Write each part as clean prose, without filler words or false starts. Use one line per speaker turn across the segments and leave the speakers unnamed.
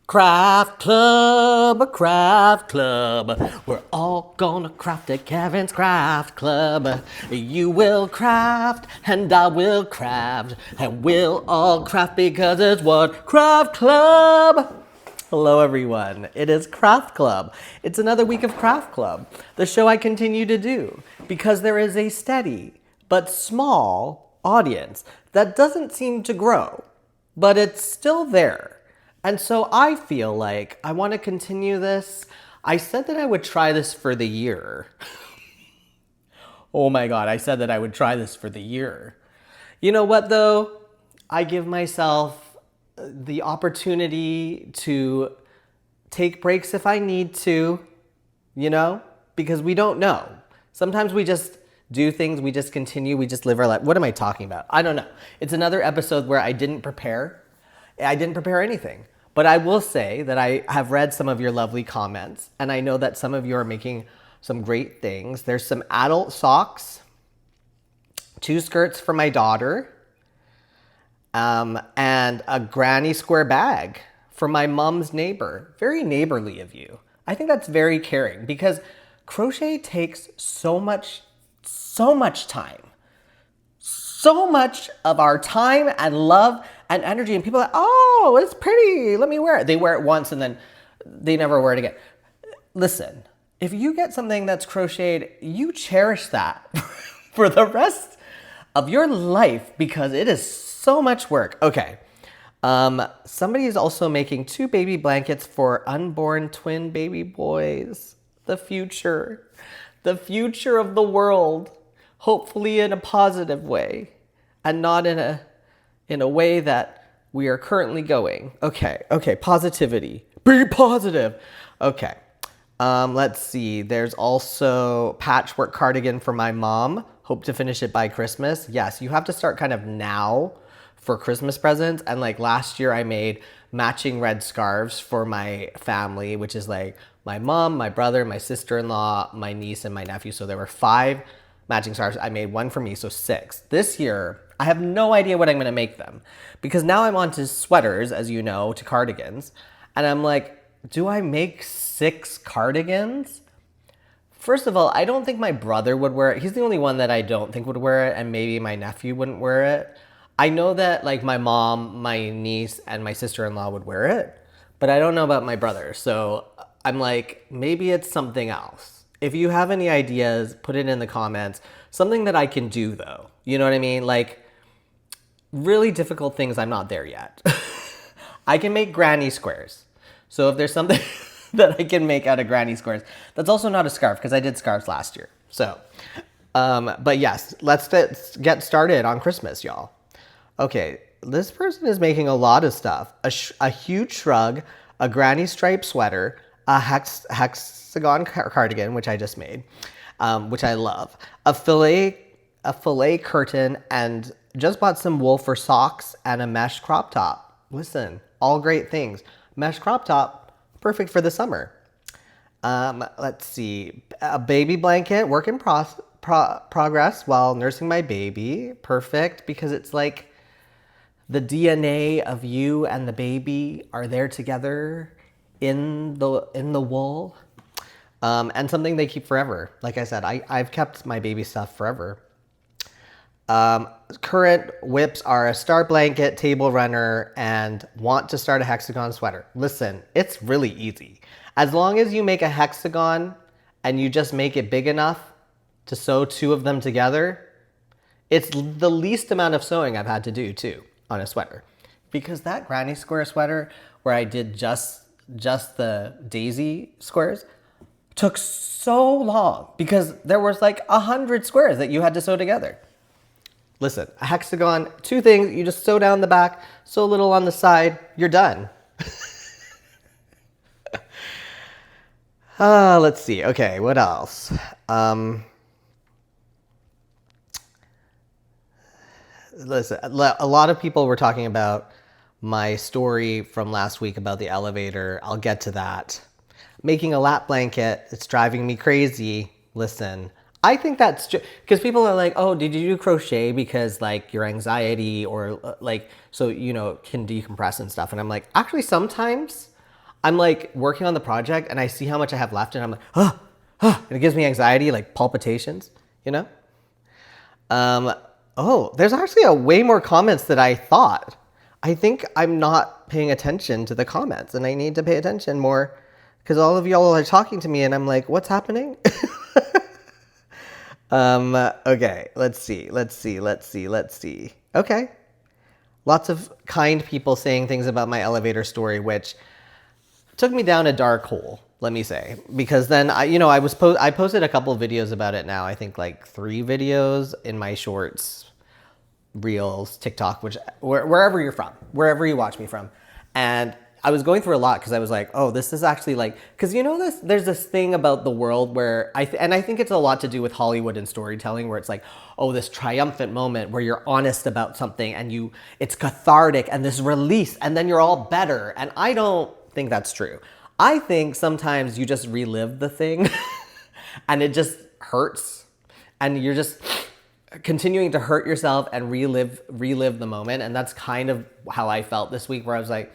Craft Club, Craft Club. We're all gonna craft at Kevin's Craft Club. You will craft, and I will craft, and we'll all craft because it's what Craft Club. Hello, everyone. It is Craft Club. It's another week of Craft Club, the show I continue to do because there is a steady but small audience that doesn't seem to grow, but it's still there. And so I feel like I want to continue this. I said that I would try this for the year. Oh my God, I said that I would try this for the year. You know what though? I give myself the opportunity to take breaks if I need to, because we don't know. Sometimes we just do things, we just continue, we just live our life. What am I talking about? I don't know. It's another episode where I didn't prepare. I didn't prepare anything. But I will say that I have read some of your lovely comments, and I know that some of you are making some great things. There's some adult socks, 2 skirts for my daughter, and a granny square bag for my mom's neighbor. Very neighborly of you. I think that's very caring because crochet takes so much time. So much of our time and love and energy, and people are like, oh, it's pretty, let me wear it. They wear it once and then they never wear it again. Listen, if you get something that's crocheted, you cherish that for the rest of your life because it is so much work. Okay. Somebody is also making 2 baby blankets for unborn twin baby boys. The future of the world, hopefully in a positive way and not in a way that we are currently going. Okay, positivity. Be positive. Okay, let's see. There's also patchwork cardigan for my mom. Hope to finish it by Christmas. Yes, you have to start kind of now for Christmas presents. And like last year I made matching red scarves for my family, which is like my mom, my brother, my sister-in-law, my niece, and my nephew. So there were 5 matching scarves. I made 1 for me, so 6. This year, I have no idea what I'm gonna make them because now I'm on to sweaters, as you know, to cardigans. And I'm like, do I make 6 cardigans? First of all, I don't think my brother would wear it. He's the only one that I don't think would wear it, and maybe my nephew wouldn't wear it. I know that like my mom, my niece, and my sister-in-law would wear it, but I don't know about my brother. So I'm like, maybe it's something else. If you have any ideas, put it in the comments. Something that I can do though. You know what I mean? Like really difficult things, I'm not there yet. I can make granny squares. So if there's something that I can make out of granny squares, that's also not a scarf because I did scarves last year. So, but yes, let's get started on Christmas, y'all. Okay, this person is making a lot of stuff. A huge shrug, a granny striped sweater, a hexagon cardigan, which I just made, which I love, a fillet curtain, and just bought some wool for socks and a mesh crop top. Listen, all great things. Mesh crop top, perfect for the summer. Let's see, a baby blanket, work in progress while nursing my baby. Perfect because it's like the DNA of you and the baby are there together in the wool, and something they keep forever. Like I said, I've kept my baby stuff forever. Current whips are a star blanket, table runner, and want to start a hexagon sweater. Listen, it's really easy. As long as you make a hexagon and you just make it big enough to sew 2 of them together, it's the least amount of sewing I've had to do too on a sweater. Because that granny square sweater where I did just the daisy squares took so long because there was like 100 squares that you had to sew together. Listen, a hexagon, 2 things, you just sew down the back, sew a little on the side, you're done. Let's see. Okay, what else? Listen, a lot of people were talking about my story from last week about the elevator. I'll get to that. Making a lap blanket, it's driving me crazy. Listen, I think that's because people are like, oh, did you do crochet because like your anxiety or like, so, can decompress and stuff. And I'm like, actually, sometimes I'm like working on the project and I see how much I have left and I'm like, and it gives me anxiety, like palpitations, you know? Oh, there's actually a way more comments than I thought. I think I'm not paying attention to the comments and I need to pay attention more because all of y'all are talking to me and I'm like, what's happening? Okay, let's see. Okay. Lots of kind people saying things about my elevator story, which took me down a dark hole, let me say, because then I posted a couple of videos about it now. I think like 3 videos in my shorts, reels, TikTok, wherever you're from, wherever you watch me from. And I was going through a lot because I was like, oh, this is actually like, because there's this thing about the world where I think it's a lot to do with Hollywood and storytelling where it's like, oh, this triumphant moment where you're honest about something and it's cathartic and this release and then you're all better. And I don't think that's true. I think sometimes you just relive the thing and it just hurts and you're just continuing to hurt yourself and relive the moment. And that's kind of how I felt this week where I was like,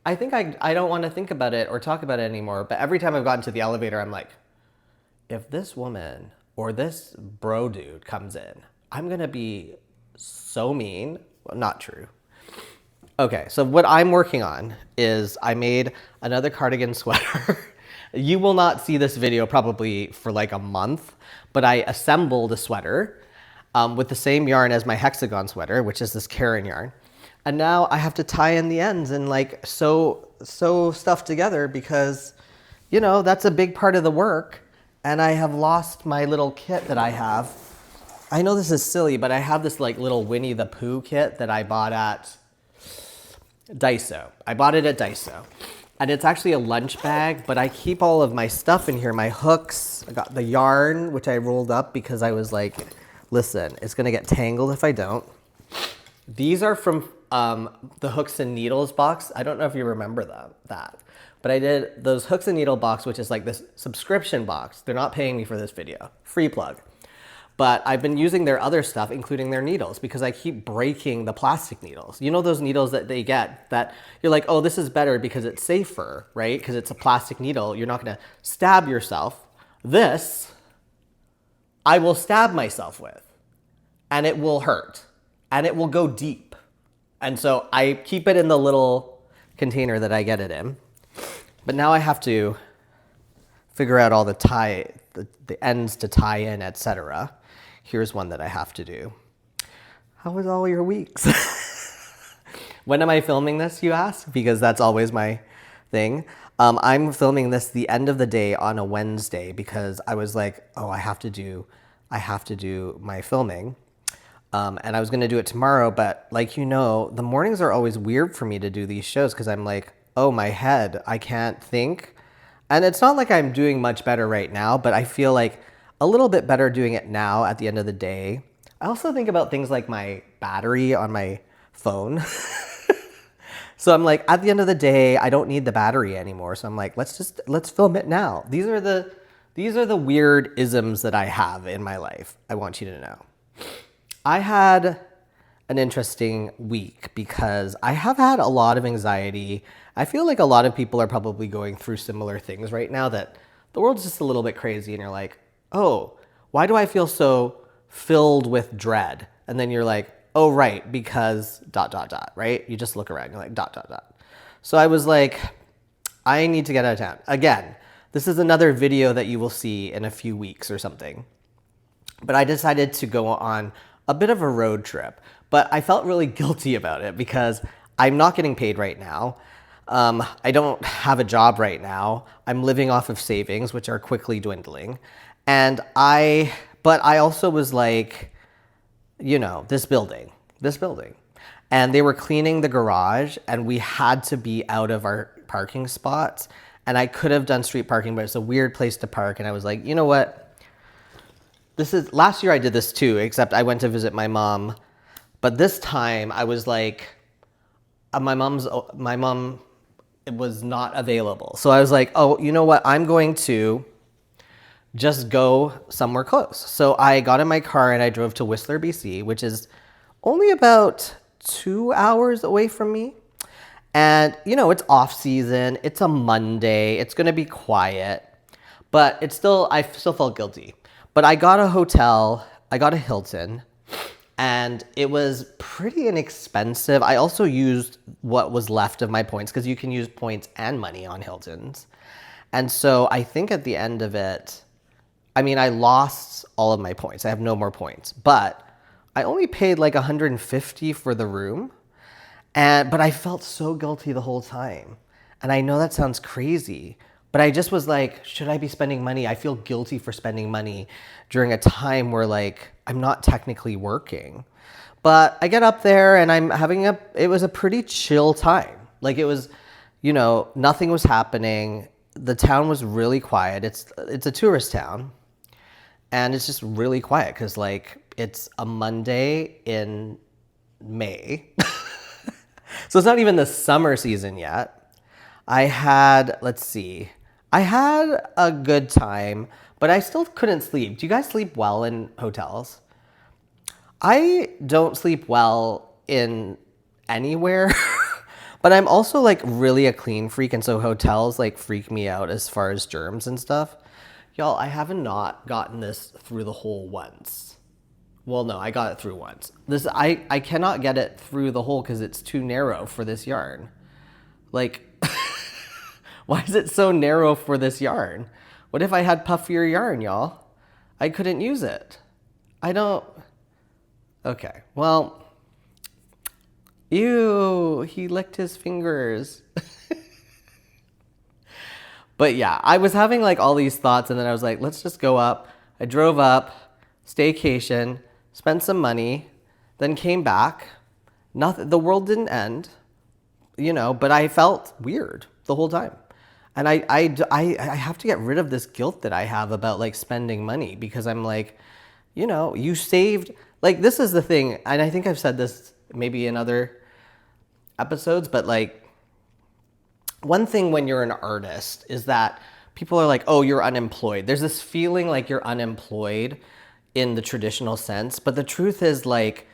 I think I don't want to think about it or talk about it anymore. But every time I've gotten to the elevator, I'm like, if this woman or this bro dude comes in, I'm going to be so mean. Well, not true. Okay, so what I'm working on is I made another cardigan sweater. You will not see this video probably for like a month, but I assembled a sweater with the same yarn as my hexagon sweater, which is this Caron yarn. And now I have to tie in the ends and like sew stuff together because, that's a big part of the work. And I have lost my little kit that I have. I know this is silly, but I have this like little Winnie the Pooh kit that I bought at Daiso. I bought it at Daiso. And it's actually a lunch bag, but I keep all of my stuff in here, my hooks. I got the yarn, which I rolled up because I was like, listen, it's gonna get tangled if I don't. These are from the Hooks and Needles box. I don't know if you remember that. But I did those Hooks and Needle box, which is like this subscription box. They're not paying me for this video. Free plug. But I've been using their other stuff, including their needles, because I keep breaking the plastic needles. You know those needles that they get that you're like, oh, this is better because it's safer, right? Because it's a plastic needle. You're not going to stab yourself. This, I will stab myself with, and it will hurt, and it will go deep. And so I keep it in the little container that I get it in. But now I have to figure out all the ends to tie in, etc. Here's one that I have to do. How was all your weeks? When am I filming this, you ask? Because that's always my thing. I'm filming this the end of the day on a Wednesday because I was like, oh, I have to do my filming. And I was going to do it tomorrow, but like, the mornings are always weird for me to do these shows because I'm like, oh, my head, I can't think. And it's not like I'm doing much better right now, but I feel like a little bit better doing it now at the end of the day. I also think about things like my battery on my phone. So I'm like, at the end of the day, I don't need the battery anymore. So I'm like, let's film it now. These are the weird isms that I have in my life. I want you to know. I had an interesting week because I have had a lot of anxiety. I feel like a lot of people are probably going through similar things right now, that the world's just a little bit crazy and you're like, oh, why do I feel so filled with dread? And then you're like, oh, right, because ... right? You just look around, you're like ... So I was like, I need to get out of town. Again, this is another video that you will see in a few weeks or something. But I decided to go on a bit of a road trip, but I felt really guilty about it because I'm not getting paid right now. I don't have a job right now. I'm living off of savings, which are quickly dwindling. But I also was like, this building. And they were cleaning the garage and we had to be out of our parking spots. And I could have done street parking, but it's a weird place to park. And I was like, you know what? Last year I did this too, except I went to visit my mom. But this time I was like, my mom was not available. So I was like, oh, you know what? I'm going to just go somewhere close. So I got in my car and I drove to Whistler, BC, which is only about 2 hours away from me. And, you know, it's off season. It's a Monday. It's going to be quiet. But I still felt guilty. But I got a hotel. I got a Hilton. And it was pretty inexpensive. I also used what was left of my points because you can use points and money on Hiltons. And so I think at the end of it, I mean, I lost all of my points. I have no more points. But I only paid like $150 for the room. But I felt so guilty the whole time. And I know that sounds crazy, but I just was like, should I be spending money? I feel guilty for spending money during a time where like I'm not technically working. But I get up there and it was a pretty chill time. Like it was, you know, nothing was happening. The town was really quiet. It's a tourist town. And it's just really quiet because like it's a Monday in May. So it's not even the summer season yet. I had a good time, but I still couldn't sleep. Do you guys sleep well in hotels? I don't sleep well in anywhere, but I'm also like really a clean freak. And so hotels like freak me out as far as germs and stuff. Y'all, I have not gotten this through the hole once. Well, no, I got it through once. I cannot get it through the hole because it's too narrow for this yarn. Like, why is it so narrow for this yarn? What if I had puffier yarn, y'all? I couldn't use it. Okay, well, ew, he licked his fingers. But yeah, I was having like all these thoughts and then I was like, let's just go up. I drove up, staycation, spent some money, then came back. The world didn't end, you know, but I felt weird the whole time. And I have to get rid of this guilt that I have about like spending money because I'm like, you know, you saved, like this is the thing. And I think I've said this maybe in other episodes, but like one thing when you're an artist is that people are like, oh, you're unemployed. There's this feeling like you're unemployed in the traditional sense. But the truth is like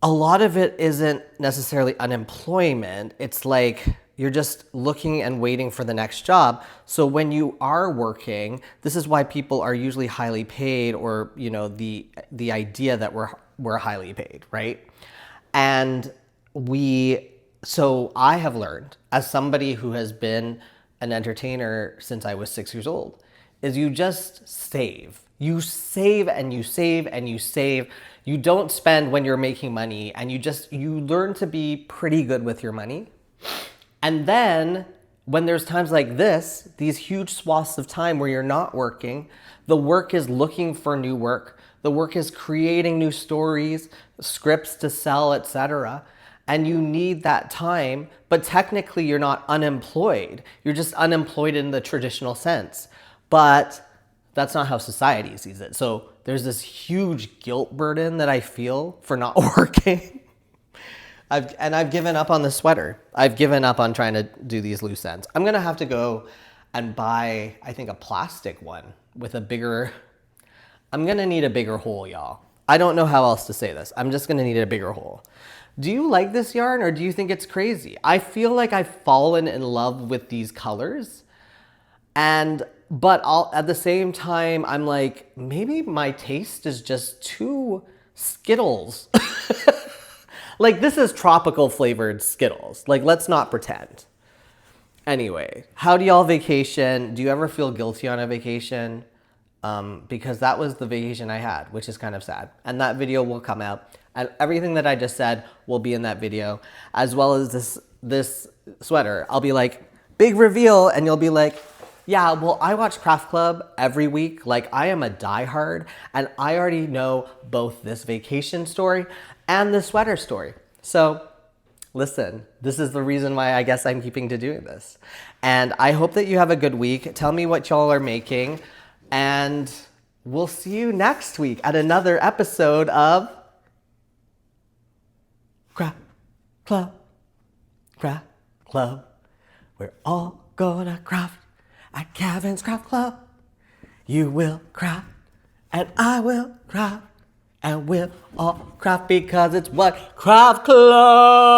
a lot of it isn't necessarily unemployment. It's like you're just looking and waiting for the next job. So when you are working, this is why people are usually highly paid or, you know, the idea that we're highly paid, right? And so I have learned as somebody who has been an entertainer since I was 6 years old, is you just save. You save and you save and you save. You don't spend when you're making money and you learn to be pretty good with your money. And then when there's times like this, these huge swaths of time where you're not working, the work is looking for new work. The work is creating new stories, scripts to sell, etc. And you need that time, but technically you're not unemployed. You're just unemployed in the traditional sense. But that's not how society sees it. So there's this huge guilt burden that I feel for not working. I've given up on the sweater. I've given up on trying to do these loose ends. I'm gonna have to go and buy, I think, a plastic one with I'm gonna need a bigger hole, y'all. I don't know how else to say this. I'm just gonna need a bigger hole. Do you like this yarn or do you think it's crazy? I feel like I've fallen in love with these colors but at the same time, I'm like, maybe my taste is just too Skittles. Like this is tropical flavored Skittles. Like let's not pretend. Anyway, how do y'all vacation? Do you ever feel guilty on a vacation? Because that was the vacation I had, which is kind of sad. And that video will come out. And everything that I just said will be in that video, as well as this sweater. I'll be like, big reveal, and you'll be like, yeah, well, I watch Craft Club every week. Like, I am a diehard, and I already know both this vacation story and the sweater story. So listen, this is the reason why I guess I'm keeping to doing this. And I hope that you have a good week. Tell me what y'all are making, and we'll see you next week at another episode of Craft Club. Craft Club. We're all gonna craft at Kevin's Craft Club. You will craft, and I will craft, and we'll all craft because it's what Craft Club.